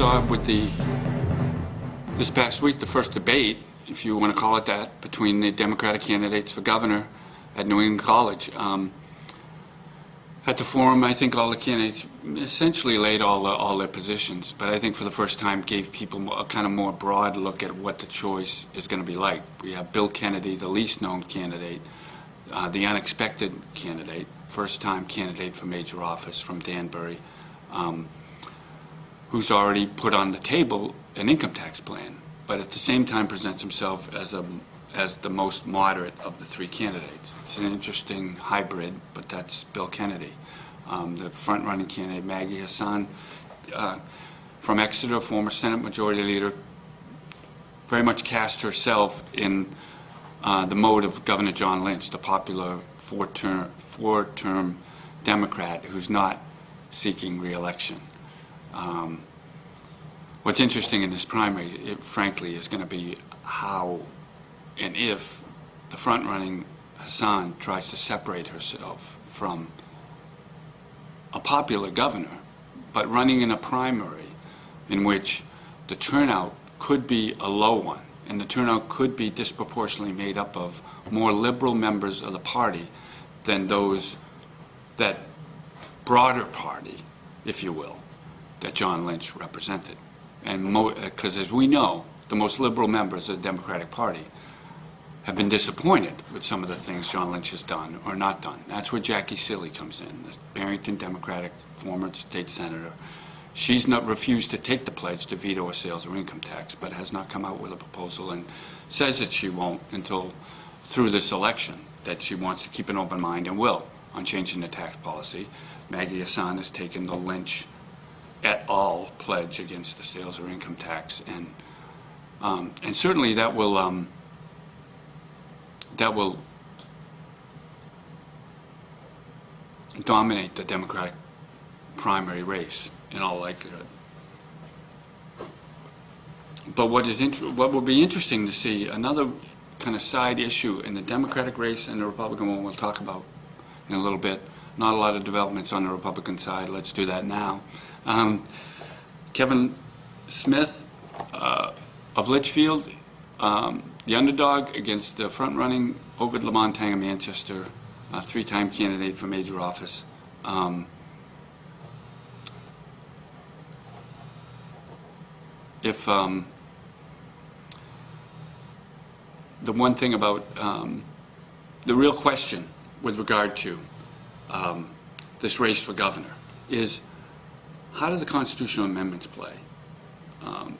saw with this past week, the first debate, if you want to call it that, between the Democratic candidates for governor at New England College. At the forum, I think all the candidates essentially laid all their positions, but I think for the first time gave people a kind of more broad look at what the choice is going to be like. We have Bill Kennedy, the least known candidate, the unexpected candidate, first-time candidate for major office from Danbury, who's already put on the table an income tax plan, but at the same time presents himself as the most moderate of the three candidates. It's an interesting hybrid, but that's Bill Kennedy. The front-running candidate, Maggie Hassan, from Exeter, former Senate Majority Leader, very much cast herself in the mode of Governor John Lynch, the popular four-term Democrat who's not seeking re-election. What's interesting in this primary, frankly, is going to be how and if the front-running Hassan tries to separate herself from a popular governor, but running in a primary in which the turnout could be a low one, and the turnout could be disproportionately made up of more liberal members of the party than those, that broader party, if you will, that John Lynch represented. And because as we know, the most liberal members of the Democratic Party have been disappointed with some of the things John Lynch has done or not done. That's where Jackie Silly comes in, the Barrington Democratic former state senator. She's not refused to take the pledge to veto a sales or income tax, but has not come out with a proposal and says that she won't until through this election, that she wants to keep an open mind and will on changing the tax policy. Maggie Hassan has taken the Lynch et al. Pledge against the sales or income tax, and certainly that will dominate the Democratic primary race in all likelihood. But what will be interesting to see, another kind of side issue in the Democratic race and the Republican one we'll talk about in a little bit. Not a lot of developments on the Republican side. Let's do that now. Kevin Smith of Litchfield, the underdog against the front-running Ovid Lamontang of Manchester, a three-time candidate for major office. The one thing about the real question with regard to this race for governor is, how do the constitutional amendments play?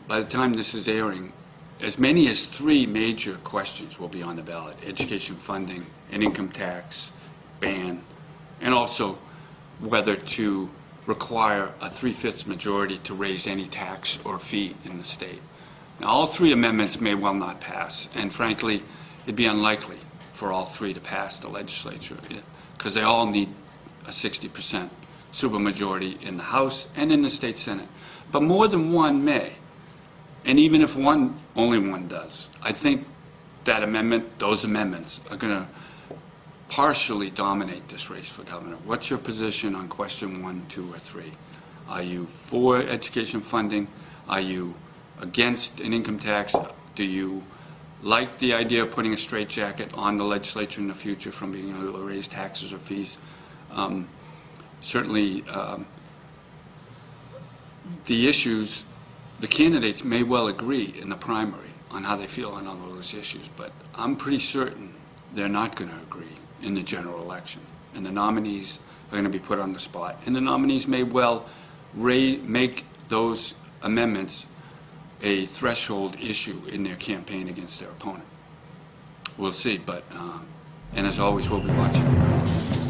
By the time this is airing, as many as three major questions will be on the ballot: education funding, an income tax ban, and also whether to require a 3/5 majority to raise any tax or fee in the state. Now, all three amendments may well not pass, and frankly, it'd be unlikely for all three to pass the legislature, because they all need a 60% supermajority in the House and in the state Senate. But more than one may, and even if only one does, I think that those amendments are going to partially dominate this race for governor. What's your position on question 1, 2, or 3? Are you for education funding? Are you against an income tax? Do you like the idea of putting a straitjacket on the legislature in the future from being able to raise taxes or fees? Certainly, the issues, the candidates may well agree in the primary on how they feel on all those issues, but I'm pretty certain they're not going to agree in the general election. And the nominees are going to be put on the spot. And the nominees may well make those amendments a threshold issue in their campaign against their opponent. We'll see, but, and as always, we'll be watching.